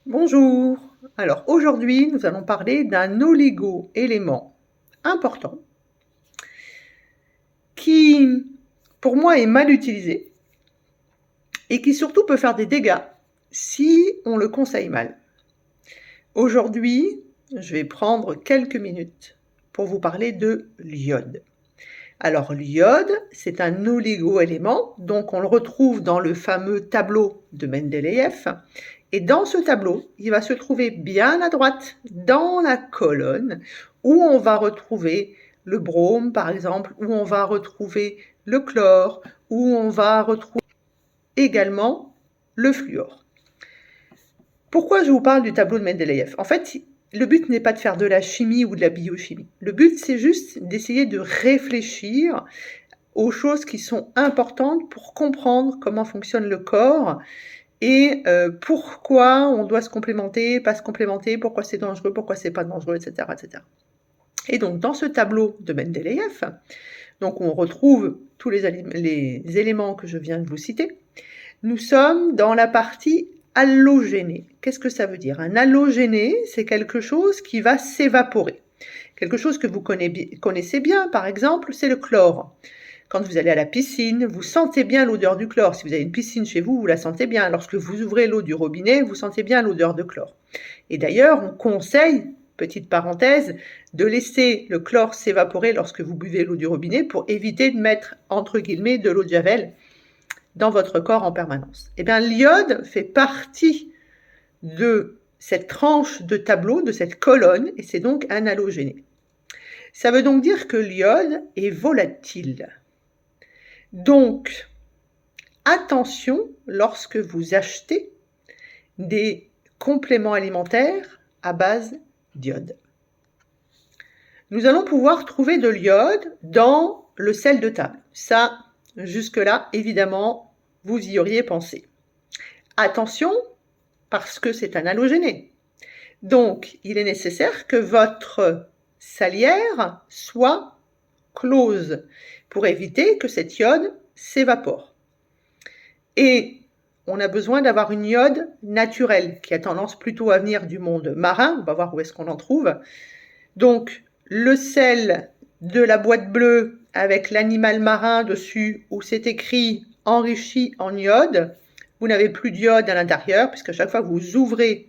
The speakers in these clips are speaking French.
Bonjour. Alors aujourd'hui, nous allons parler d'un oligo-élément important qui, pour moi, est mal utilisé et qui surtout peut faire des dégâts si on le conseille mal. Aujourd'hui, je vais prendre quelques minutes pour vous parler de l'iode. Alors l'iode, c'est un oligo-élément, donc on le retrouve dans le fameux tableau de Mendeleïev. Et dans ce tableau, il va se trouver bien à droite, dans la colonne, où on va retrouver le brome, par exemple, où on va retrouver le chlore, où on va retrouver également le fluor. Pourquoi je vous parle du tableau de Mendeleïev? En fait, le but n'est pas de faire de la chimie ou de la biochimie. Le but, c'est juste d'essayer de réfléchir aux choses qui sont importantes pour comprendre comment fonctionne le corps et pourquoi on doit se complémenter, pas se complémenter, pourquoi c'est dangereux, pourquoi c'est pas dangereux, etc., etc. Et donc, dans ce tableau de Mendeleïev, donc on retrouve tous les éléments que je viens de vous citer. Nous sommes dans la partie halogénée. Qu'est-ce que ça veut dire? Un halogéné, c'est quelque chose qui va s'évaporer. Quelque chose que vous connaissez bien, par exemple, c'est le chlore. Quand vous allez à la piscine, vous sentez bien l'odeur du chlore. Si vous avez une piscine chez vous, vous la sentez bien. Lorsque vous ouvrez l'eau du robinet, vous sentez bien l'odeur de chlore. Et d'ailleurs, on conseille, petite parenthèse, de laisser le chlore s'évaporer lorsque vous buvez l'eau du robinet pour éviter de mettre, entre guillemets, de l'eau de javel dans votre corps en permanence. Eh bien, l'iode fait partie de cette tranche de tableau, de cette colonne, et c'est donc un halogéné. Ça veut donc dire que l'iode est volatile. Donc, attention lorsque vous achetez des compléments alimentaires à base d'iode. Nous allons pouvoir trouver de l'iode dans le sel de table. Ça, jusque-là, évidemment, vous y auriez pensé. Attention, parce que c'est un halogéné. Donc, il est nécessaire que votre salière soit close pour éviter que cet iode s'évapore. Et on a besoin d'avoir une iode naturelle qui a tendance plutôt à venir du monde marin. On va voir où est-ce qu'on en trouve. Donc, le sel de la boîte bleue avec l'animal marin dessus où c'est écrit enrichi en iode, vous n'avez plus d'iode à l'intérieur puisque chaque fois que vous ouvrez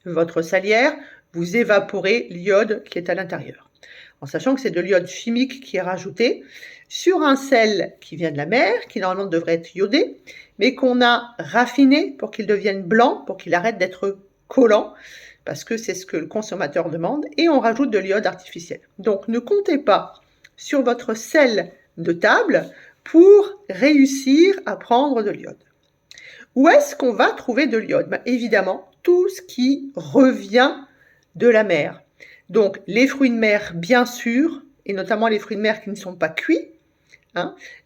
votre salière, vous évaporez l'iode qui est à l'intérieur. En sachant que c'est de l'iode chimique qui est rajouté sur un sel qui vient de la mer, qui normalement devrait être iodé, mais qu'on a raffiné pour qu'il devienne blanc, pour qu'il arrête d'être collant, parce que c'est ce que le consommateur demande, et on rajoute de l'iode artificiel. Donc ne comptez pas sur votre sel de table pour réussir à prendre de l'iode. Où est-ce qu'on va trouver de l'iode? Évidemment, tout ce qui revient de la mer. Donc les fruits de mer, bien sûr, et notamment les fruits de mer qui ne sont pas cuits.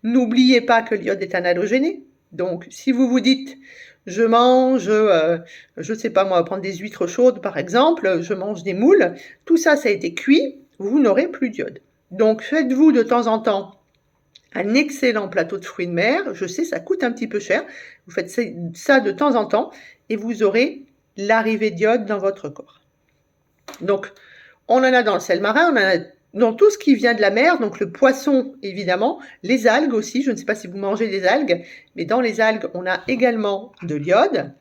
N'oubliez pas que l'iode est un halogéné. Donc si vous vous dites, je mange, je ne sais pas moi, prendre des huîtres chaudes par exemple, je mange des moules, tout ça, ça a été cuit, vous n'aurez plus d'iode. Donc faites-vous de temps en temps un excellent plateau de fruits de mer. Je sais, ça coûte un petit peu cher. Vous faites ça de temps en temps et vous aurez l'arrivée d'iode dans votre corps. Donc, on en a dans le sel marin, on en a dans tout ce qui vient de la mer, donc le poisson évidemment, les algues aussi, je ne sais pas si vous mangez des algues, mais dans les algues, on a également de l'iode.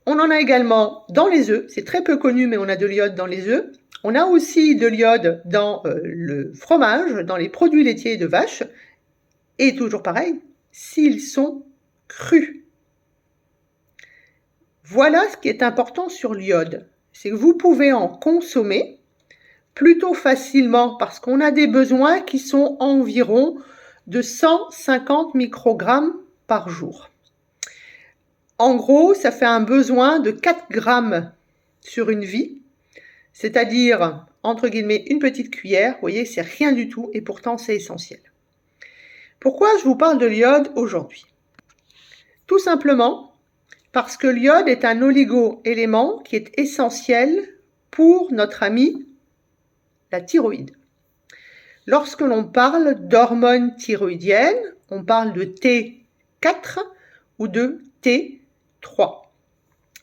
On en a également dans les œufs, c'est très peu connu, mais on a de l'iode dans les œufs. On a aussi de l'iode dans le fromage, dans les produits laitiers de vache, et toujours pareil, s'ils sont crus. Voilà ce qui est important sur l'iode, c'est que vous pouvez en consommer plutôt facilement parce qu'on a des besoins qui sont environ de 150 microgrammes par jour. En gros, ça fait un besoin de 4 grammes sur une vie, c'est-à-dire, entre guillemets, une petite cuillère. Vous voyez, c'est rien du tout et pourtant c'est essentiel. Pourquoi je vous parle de l'iode aujourd'hui? Tout simplement parce que l'iode est un oligo-élément qui est essentiel pour notre ami la thyroïde. Lorsque l'on parle d'hormones thyroïdiennes, on parle de T4 ou de T3.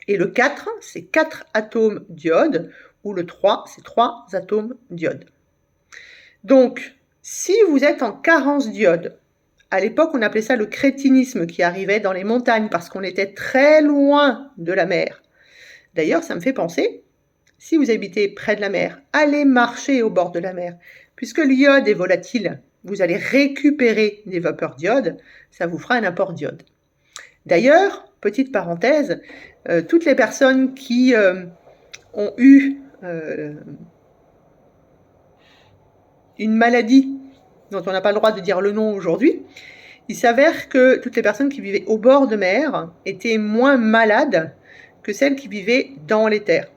Et le 4, c'est 4 atomes d'iode, ou le 3, c'est 3 atomes d'iode. Donc, si vous êtes en carence d'iode, à l'époque, on appelait ça le crétinisme qui arrivait dans les montagnes parce qu'on était très loin de la mer. D'ailleurs, ça me fait penser, si vous habitez près de la mer, allez marcher au bord de la mer. Puisque l'iode est volatile, vous allez récupérer des vapeurs d'iode, ça vous fera un apport d'iode. D'ailleurs, petite parenthèse, toutes les personnes qui ont eu une maladie dont on n'a pas le droit de dire le nom aujourd'hui, il s'avère que toutes les personnes qui vivaient au bord de mer étaient moins malades que celles qui vivaient dans les terres.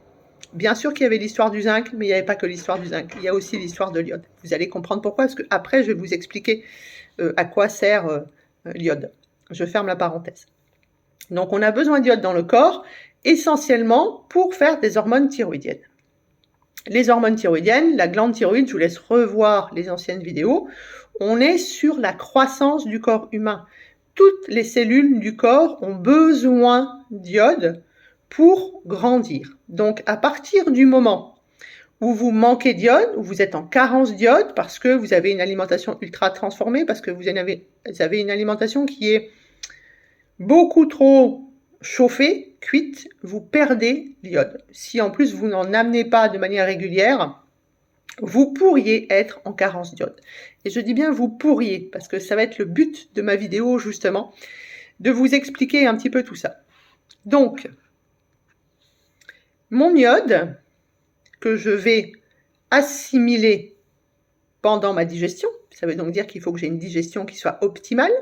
Bien sûr qu'il y avait l'histoire du zinc, mais il n'y avait pas que l'histoire du zinc. Il y a aussi l'histoire de l'iode. Vous allez comprendre pourquoi, parce qu'après, je vais vous expliquer à quoi sert l'iode. Je ferme la parenthèse. Donc, on a besoin d'iode dans le corps, essentiellement pour faire des hormones thyroïdiennes. Les hormones thyroïdiennes, la glande thyroïde, je vous laisse revoir les anciennes vidéos, on est sur la croissance du corps humain. Toutes les cellules du corps ont besoin d'iode pour grandir. Donc, à partir du moment où vous manquez d'iode, où vous êtes en carence d'iode, parce que vous avez une alimentation ultra transformée, parce que vous avez une alimentation qui est beaucoup trop chauffée, cuite, vous perdez l'iode. Si en plus vous n'en amenez pas de manière régulière, vous pourriez être en carence d'iode. Et je dis bien vous pourriez, parce que ça va être le but de ma vidéo justement, de vous expliquer un petit peu tout ça. Donc, mon iode, que je vais assimiler pendant ma digestion, ça veut donc dire qu'il faut que j'ai une digestion qui soit optimale,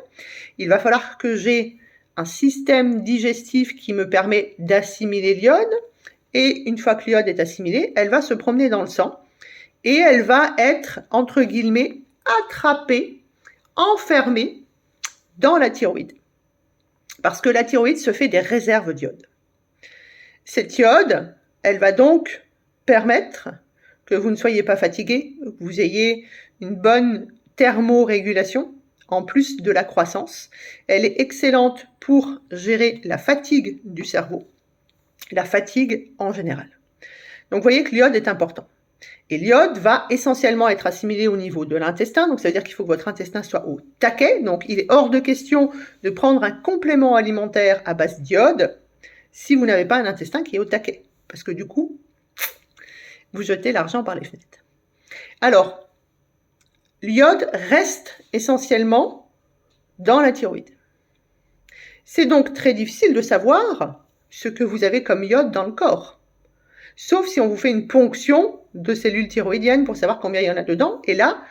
il va falloir que j'ai un système digestif qui me permet d'assimiler l'iode, et une fois que l'iode est assimilée, elle va se promener dans le sang, et elle va être, entre guillemets, attrapée, enfermée dans la thyroïde. Parce que la thyroïde se fait des réserves d'iode. Cette iode, elle va donc permettre que vous ne soyez pas fatigué, que vous ayez une bonne thermorégulation, en plus de la croissance. Elle est excellente pour gérer la fatigue du cerveau, la fatigue en général. Donc vous voyez que l'iode est important. Et l'iode va essentiellement être assimilé au niveau de l'intestin, donc ça veut dire qu'il faut que votre intestin soit au taquet, donc il est hors de question de prendre un complément alimentaire à base d'iode si vous n'avez pas un intestin qui est au taquet, parce que du coup, vous jetez l'argent par les fenêtres. Alors, l'iode reste essentiellement dans la thyroïde. C'est donc très difficile de savoir ce que vous avez comme iode dans le corps, sauf si on vous fait une ponction de cellules thyroïdiennes pour savoir combien il y en a dedans, et là,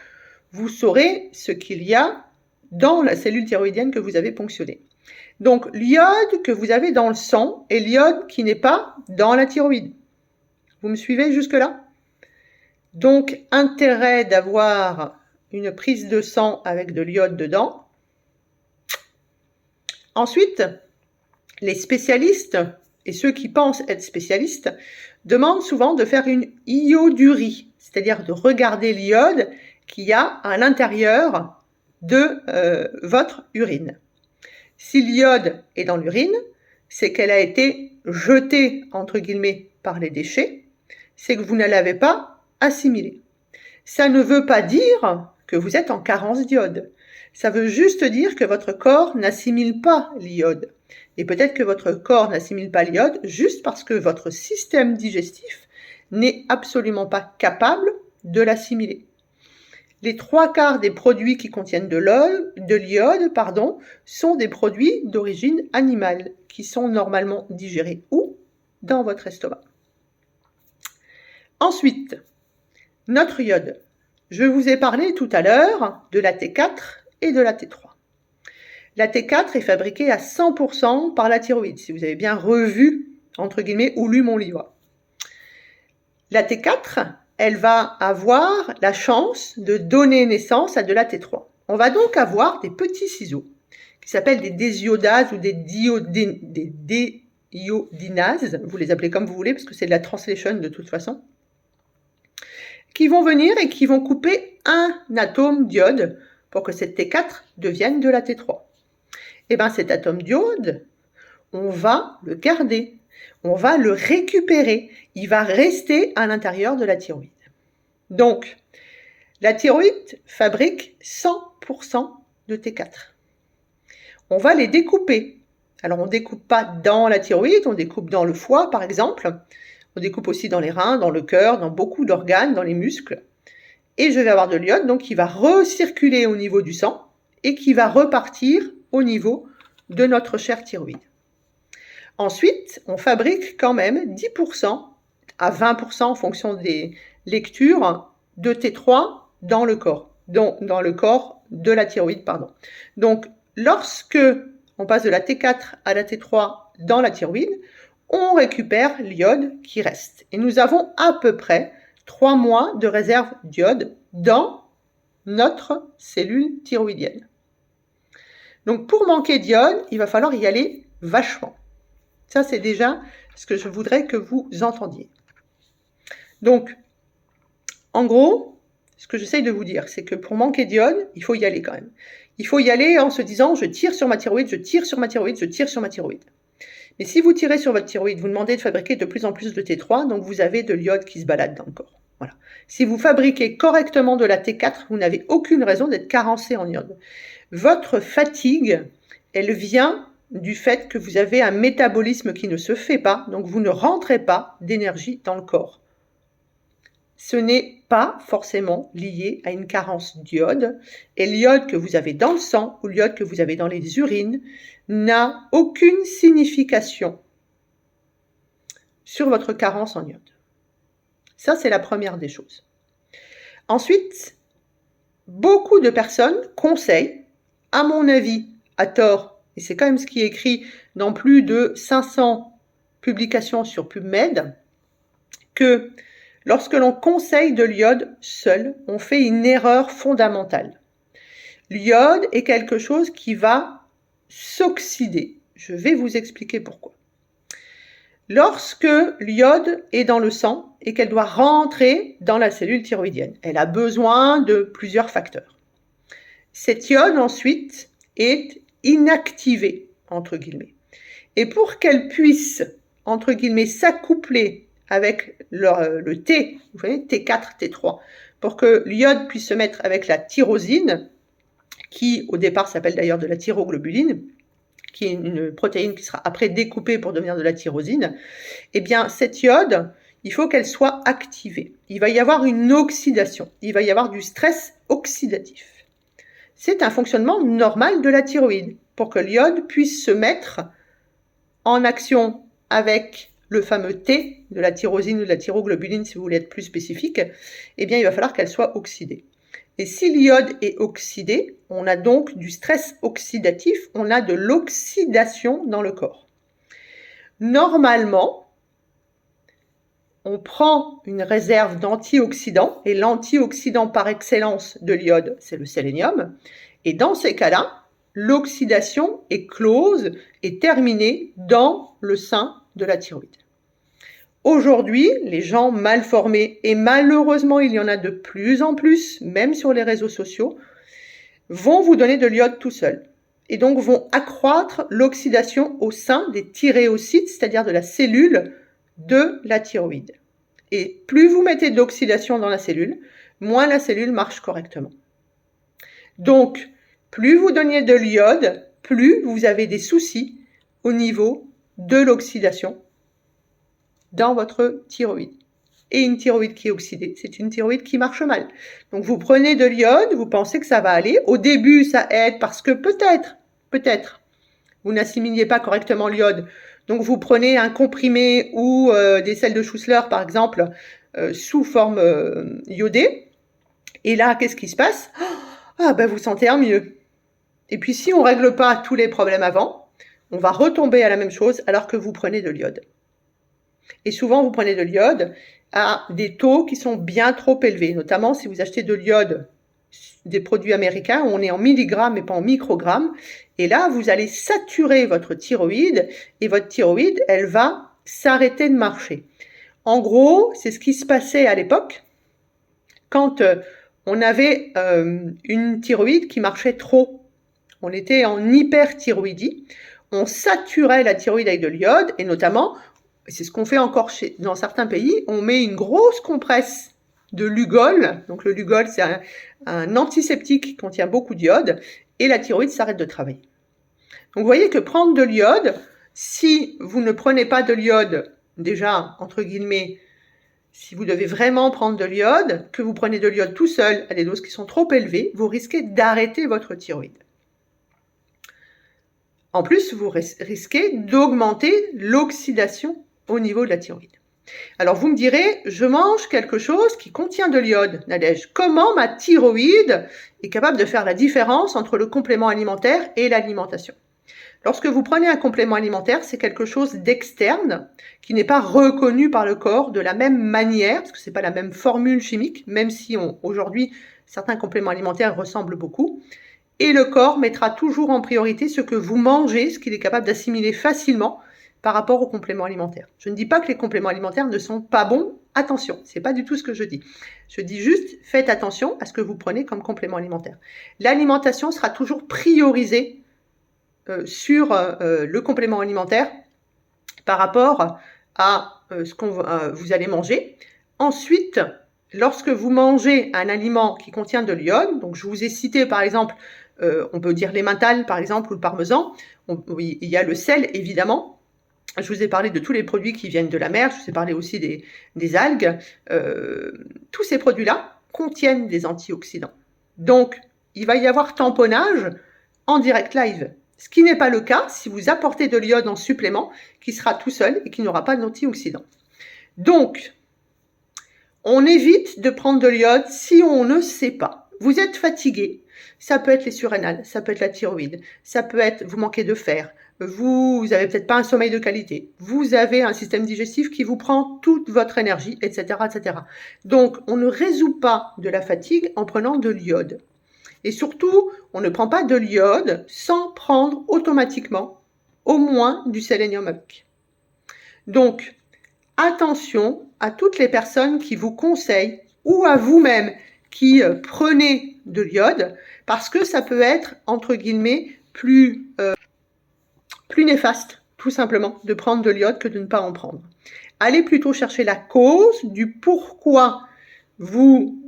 vous saurez ce qu'il y a dans la cellule thyroïdienne que vous avez ponctionnée. Donc, l'iode que vous avez dans le sang est l'iode qui n'est pas dans la thyroïde. Vous me suivez jusque-là? Donc, intérêt d'avoir une prise de sang avec de l'iode dedans. Ensuite, les spécialistes, et ceux qui pensent être spécialistes, demandent souvent de faire une iodurie, c'est-à-dire de regarder l'iode qu'il y a à l'intérieur de votre urine. Si l'iode est dans l'urine, c'est qu'elle a été jetée, entre guillemets, par les déchets, c'est que vous ne l'avez pas assimilée. Ça ne veut pas dire que vous êtes en carence d'iode. Ça veut juste dire que votre corps n'assimile pas l'iode. Et peut-être que votre corps n'assimile pas l'iode juste parce que votre système digestif n'est absolument pas capable de l'assimiler. Les 3/4 des produits qui contiennent de l'iode, sont des produits d'origine animale, qui sont normalement digérés où? Dans votre estomac. Ensuite, notre iode. Je vous ai parlé tout à l'heure de la T4 et de la T3. La T4 est fabriquée à 100% par la thyroïde, si vous avez bien revu, entre guillemets, ou lu mon livre. La T4, elle va avoir la chance de donner naissance à de la T3. On va donc avoir des petits ciseaux, qui s'appellent des désiodases ou des déiodinases, vous les appelez comme vous voulez, parce que c'est de la translation de toute façon, qui vont venir et qui vont couper un atome d'iode pour que cette T4 devienne de la T3. Et bien cet atome d'iode, on va le garder. On va le récupérer. Il va rester à l'intérieur de la thyroïde. Donc, la thyroïde fabrique 100% de T4. On va les découper. Alors, on ne découpe pas dans la thyroïde, on découpe dans le foie, par exemple. On découpe aussi dans les reins, dans le cœur, dans beaucoup d'organes, dans les muscles. Et je vais avoir de l'iode, donc qui va recirculer au niveau du sang et qui va repartir au niveau de notre chère thyroïde. Ensuite, on fabrique quand même 10% à 20% en fonction des lectures de T3 dans le corps, dans le corps de la thyroïde, pardon. Donc, lorsque on passe de la T4 à la T3 dans la thyroïde, on récupère l'iode qui reste. Et nous avons à peu près 3 mois de réserve d'iode dans notre cellule thyroïdienne. Donc, pour manquer d'iode, il va falloir y aller vachement. Ça, c'est déjà ce que je voudrais que vous entendiez. Donc, en gros, ce que j'essaye de vous dire, c'est que pour manquer d'iode, il faut y aller quand même. Il faut y aller en se disant, je tire sur ma thyroïde, je tire sur ma thyroïde, je tire sur ma thyroïde. Mais si vous tirez sur votre thyroïde, vous demandez de fabriquer de plus en plus de T3, donc vous avez de l'iode qui se balade dans le corps. Voilà. Si vous fabriquez correctement de la T4, vous n'avez aucune raison d'être carencé en iode. Votre fatigue, elle vient du fait que vous avez un métabolisme qui ne se fait pas, donc vous ne rentrez pas d'énergie dans le corps. Ce n'est pas forcément lié à une carence d'iode, et l'iode que vous avez dans le sang ou l'iode que vous avez dans les urines n'a aucune signification sur votre carence en iode. Ça, c'est la première des choses. Ensuite, beaucoup de personnes conseillent, à mon avis, à tort, et c'est quand même ce qui est écrit dans plus de 500 publications sur PubMed, que lorsque l'on conseille de l'iode seul, on fait une erreur fondamentale. L'iode est quelque chose qui va s'oxyder. Je vais vous expliquer pourquoi. Lorsque l'iode est dans le sang et qu'elle doit rentrer dans la cellule thyroïdienne, elle a besoin de plusieurs facteurs. Cette iode ensuite est inactivée, entre guillemets. Et pour qu'elle puisse, entre guillemets, s'accoupler avec le T, vous voyez, T4, T3, pour que l'iode puisse se mettre avec la tyrosine, qui au départ s'appelle d'ailleurs de la thyroglobuline, qui est une protéine qui sera après découpée pour devenir de la tyrosine, eh bien cette iode, il faut qu'elle soit activée. Il va y avoir une oxydation, il va y avoir du stress oxydatif. C'est un fonctionnement normal de la thyroïde, pour que l'iode puisse se mettre en action avec le fameux T de la tyrosine ou de la thyroglobuline, si vous voulez être plus spécifique, eh bien il va falloir qu'elle soit oxydée. Et si l'iode est oxydé, on a donc du stress oxydatif, on a de l'oxydation dans le corps. Normalement, on prend une réserve d'antioxydants, et l'antioxydant par excellence de l'iode, c'est le sélénium, et dans ces cas-là, l'oxydation est close et terminée dans le sein de la thyroïde. Aujourd'hui, les gens mal formés, et malheureusement il y en a de plus en plus, même sur les réseaux sociaux, vont vous donner de l'iode tout seul. Et donc vont accroître l'oxydation au sein des thyréocytes, c'est-à-dire de la cellule de la thyroïde. Et plus vous mettez d'oxydation dans la cellule, moins la cellule marche correctement. Donc, plus vous donnez de l'iode, plus vous avez des soucis au niveau de l'oxydation dans votre thyroïde. Et une thyroïde qui est oxydée, c'est une thyroïde qui marche mal. Donc vous prenez de l'iode, vous pensez que ça va aller. Au début, ça aide parce que peut-être, vous n'assimiliez pas correctement l'iode. Donc vous prenez un comprimé ou des sels de Schussler, par exemple, sous forme iodée. Et là, qu'est-ce qui se passe? Vous sentez un mieux. Et puis si on ne règle pas tous les problèmes avant, on va retomber à la même chose alors que vous prenez de l'iode. Et souvent, vous prenez de l'iode à des taux qui sont bien trop élevés, notamment si vous achetez de l'iode des produits américains où on est en milligrammes et pas en microgrammes. Et là, vous allez saturer votre thyroïde et votre thyroïde, elle va s'arrêter de marcher. En gros, c'est ce qui se passait à l'époque quand on avait une thyroïde qui marchait trop. On était en hyperthyroïdie, on saturait la thyroïde avec de l'iode et notamment c'est ce qu'on fait encore dans certains pays, on met une grosse compresse de Lugol. Donc le Lugol, c'est un antiseptique qui contient beaucoup d'iode, et la thyroïde s'arrête de travailler. Donc vous voyez que prendre de l'iode, si vous ne prenez pas de l'iode, déjà, entre guillemets, si vous devez vraiment prendre de l'iode, que vous prenez de l'iode tout seul à des doses qui sont trop élevées, vous risquez d'arrêter votre thyroïde. En plus, vous risquez d'augmenter l'oxydation au niveau de la thyroïde. Alors vous me direz, je mange quelque chose qui contient de l'iode, Nadège. Comment ma thyroïde est capable de faire la différence entre le complément alimentaire et l'alimentation? Lorsque vous prenez un complément alimentaire, c'est quelque chose d'externe qui n'est pas reconnu par le corps de la même manière, parce que ce n'est pas la même formule chimique, même si aujourd'hui certains compléments alimentaires ressemblent beaucoup. Et le corps mettra toujours en priorité ce que vous mangez, ce qu'il est capable d'assimiler facilement par rapport aux compléments alimentaires. Je ne dis pas que les compléments alimentaires ne sont pas bons, attention, c'est pas du tout ce que je dis. Je dis juste, faites attention à ce que vous prenez comme complément alimentaire. L'alimentation sera toujours priorisée sur le complément alimentaire par rapport à ce que vous allez manger. Ensuite, lorsque vous mangez un aliment qui contient de l'iode, donc je vous ai cité par exemple, on peut dire l'emmental par exemple ou le parmesan, il y a le sel évidemment. Je vous ai parlé de tous les produits qui viennent de la mer, je vous ai parlé aussi des algues. Tous ces produits-là contiennent des antioxydants. Donc, il va y avoir tamponnage en direct live. Ce qui n'est pas le cas si vous apportez de l'iode en supplément, qui sera tout seul et qui n'aura pas d'antioxydants. Donc, on évite de prendre de l'iode si on ne sait pas. Vous êtes fatigué, ça peut être les surrénales, ça peut être la thyroïde, ça peut être vous manquez de fer, vous avez peut-être pas un sommeil de qualité, vous avez un système digestif qui vous prend toute votre énergie, etc., etc. Donc, on ne résout pas de la fatigue en prenant de l'iode. Et surtout, on ne prend pas de l'iode sans prendre automatiquement au moins du sélénium avec. Donc, attention à toutes les personnes qui vous conseillent ou à vous-même qui prenez de l'iode parce que ça peut être, entre guillemets, plus néfaste, tout simplement, de prendre de l'iode que de ne pas en prendre. Allez plutôt chercher la cause du pourquoi vous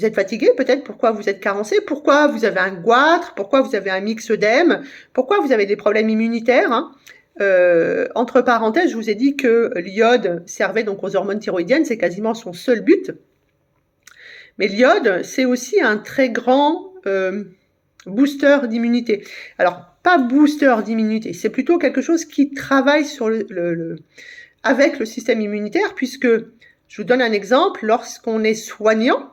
êtes fatigué, peut-être pourquoi vous êtes carencé, pourquoi vous avez un goitre, pourquoi vous avez un myxœdème, pourquoi vous avez des problèmes immunitaires. Entre parenthèses, je vous ai dit que l'iode servait donc aux hormones thyroïdiennes, c'est quasiment son seul but. Mais l'iode, c'est aussi un très grand booster d'immunité. Alors, pas booster d'immunité, c'est plutôt quelque chose qui travaille sur avec le système immunitaire, puisque, je vous donne un exemple, lorsqu'on est soignant,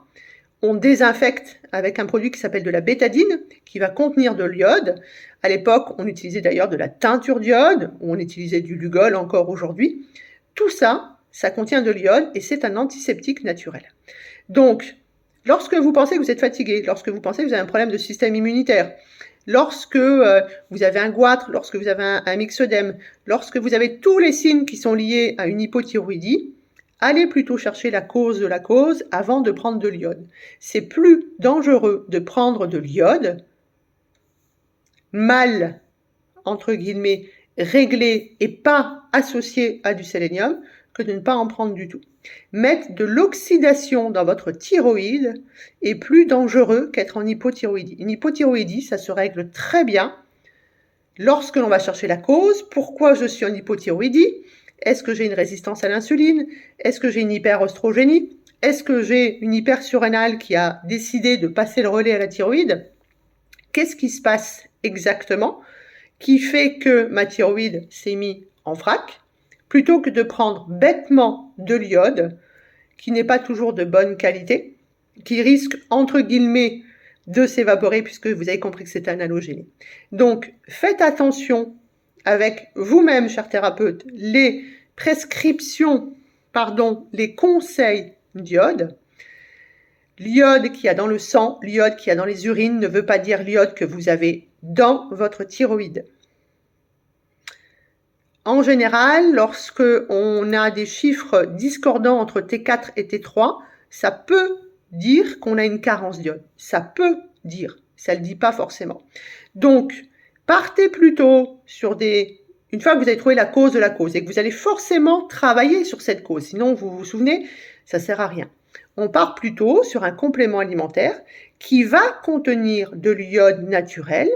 on désinfecte avec un produit qui s'appelle de la bétadine, qui va contenir de l'iode. À l'époque, on utilisait d'ailleurs de la teinture d'iode, ou on utilisait du Lugol encore aujourd'hui. Tout ça, ça contient de l'iode et c'est un antiseptique naturel. Donc, lorsque vous pensez que vous êtes fatigué, lorsque vous pensez que vous avez un problème de système immunitaire, lorsque vous avez un goitre, lorsque vous avez un myxœdème, lorsque vous avez tous les signes qui sont liés à une hypothyroïdie, allez plutôt chercher la cause de la cause avant de prendre de l'iode. C'est plus dangereux de prendre de l'iode mal, entre guillemets, réglé et pas associé à du sélénium que de ne pas en prendre du tout. Mettre de l'oxydation dans votre thyroïde est plus dangereux qu'être en hypothyroïdie. Une hypothyroïdie, ça se règle très bien lorsque l'on va chercher la cause. Pourquoi je suis en hypothyroïdie ? Est-ce que j'ai une résistance à l'insuline? Est-ce que j'ai une hyperoestrogénie? Est-ce que j'ai une hypersurrénale qui a décidé de passer le relais à la thyroïde? Qu'est-ce qui se passe exactement qui fait que ma thyroïde s'est mise en vrac, plutôt que de prendre bêtement de l'iode, qui n'est pas toujours de bonne qualité, qui risque, entre guillemets, de s'évaporer, puisque vous avez compris que c'est un halogéné. Donc, faites attention avec vous-même, cher thérapeute, les prescriptions, les conseils d'iode. L'iode qu'il y a dans le sang, l'iode qu'il y a dans les urines ne veut pas dire l'iode que vous avez dans votre thyroïde. En général, lorsque on a des chiffres discordants entre T4 et T3, ça peut dire qu'on a une carence d'iode. Ça peut dire, ça ne le dit pas forcément. Donc, partez plutôt sur des une fois que vous avez trouvé la cause de la cause et que vous allez forcément travailler sur cette cause, sinon vous vous souvenez, ça ne sert à rien. On part plutôt sur un complément alimentaire qui va contenir de l'iode naturel,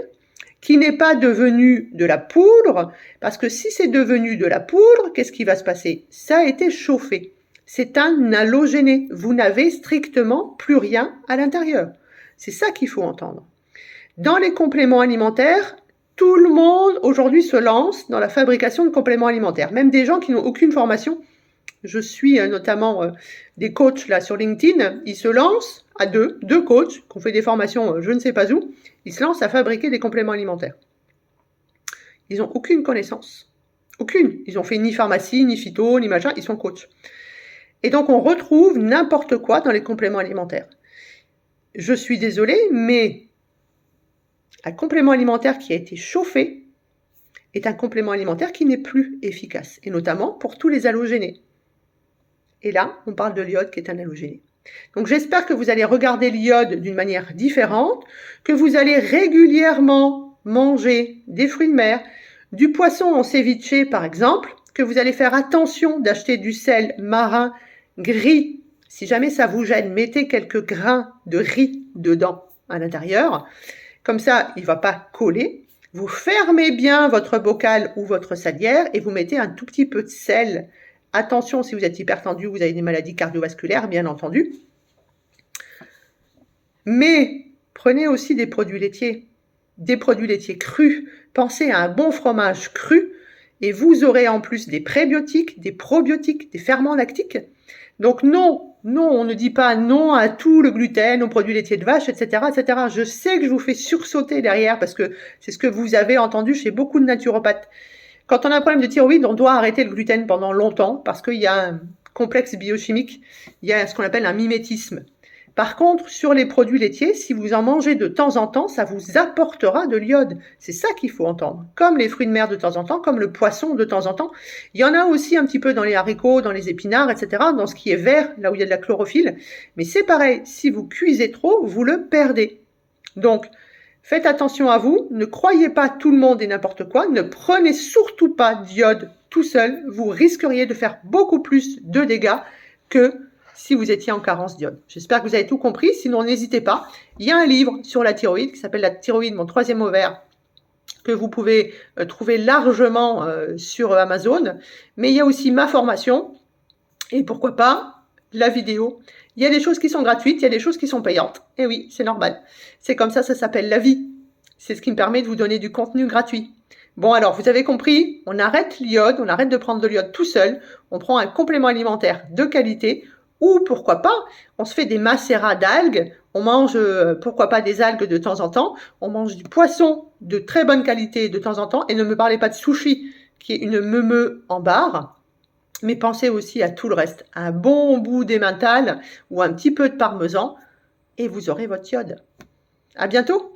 qui n'est pas devenu de la poudre, parce que si c'est devenu de la poudre, qu'est-ce qui va se passer? Ça a été chauffé. C'est un halogéné. Vous n'avez strictement plus rien à l'intérieur. C'est ça qu'il faut entendre. Dans les compléments alimentaires, tout le monde aujourd'hui se lance dans la fabrication de compléments alimentaires, même des gens qui n'ont aucune formation. Je suis notamment des coachs là sur LinkedIn, ils se lancent à deux coachs qui ont fait des formations je ne sais pas où, ils se lancent à fabriquer des compléments alimentaires. Ils n'ont aucune connaissance, aucune. Ils n'ont fait ni pharmacie, ni phyto, ni machin, ils sont coachs. Et donc on retrouve n'importe quoi dans les compléments alimentaires. Je suis désolée, mais un complément alimentaire qui a été chauffé est un complément alimentaire qui n'est plus efficace, et notamment pour tous les halogénés. Et là, on parle de l'iode qui est un halogéné. Donc j'espère que vous allez regarder l'iode d'une manière différente, que vous allez régulièrement manger des fruits de mer, du poisson en ceviche par exemple, que vous allez faire attention d'acheter du sel marin gris. Si jamais ça vous gêne, mettez quelques grains de riz dedans à l'intérieur. Comme ça, il ne va pas coller. Vous fermez bien votre bocal ou votre salière et vous mettez un tout petit peu de sel. Attention, si vous êtes hypertendu, vous avez des maladies cardiovasculaires, bien entendu. Mais prenez aussi des produits laitiers crus. Pensez à un bon fromage cru et vous aurez en plus des prébiotiques, des probiotiques, des ferments lactiques. Donc non, on ne dit pas non à tout le gluten, aux produits laitiers de vache, etc., etc. Je sais que je vous fais sursauter derrière parce que c'est ce que vous avez entendu chez beaucoup de naturopathes. Quand on a un problème de thyroïde, on doit arrêter le gluten pendant longtemps parce qu'il y a un complexe biochimique, il y a ce qu'on appelle un mimétisme. Par contre, sur les produits laitiers, si vous en mangez de temps en temps, ça vous apportera de l'iode. C'est ça qu'il faut entendre. Comme les fruits de mer de temps en temps, comme le poisson de temps en temps. Il y en a aussi un petit peu dans les haricots, dans les épinards, etc., dans ce qui est vert, là où il y a de la chlorophylle. Mais c'est pareil, si vous cuisez trop, vous le perdez. Donc, faites attention à vous, ne croyez pas tout le monde et n'importe quoi, ne prenez surtout pas d'iode tout seul, vous risqueriez de faire beaucoup plus de dégâts que si vous étiez en carence d'iode. J'espère que vous avez tout compris, sinon n'hésitez pas. Il y a un livre sur la thyroïde qui s'appelle La thyroïde, mon troisième ovaire, que vous pouvez trouver largement sur Amazon, mais il y a aussi ma formation, et pourquoi pas la vidéo. Il y a des choses qui sont gratuites, il y a des choses qui sont payantes. Et oui, c'est normal. C'est comme ça s'appelle la vie. C'est ce qui me permet de vous donner du contenu gratuit. Bon alors, vous avez compris, on arrête l'iode, on arrête de prendre de l'iode tout seul, on prend un complément alimentaire de qualité, ou pourquoi pas, on se fait des macérats d'algues, on mange pourquoi pas des algues de temps en temps, on mange du poisson de très bonne qualité de temps en temps, et ne me parlez pas de sushi, qui est une meumeux en barre, mais pensez aussi à tout le reste, un bon bout d'emmental ou un petit peu de parmesan, et vous aurez votre iode. À bientôt!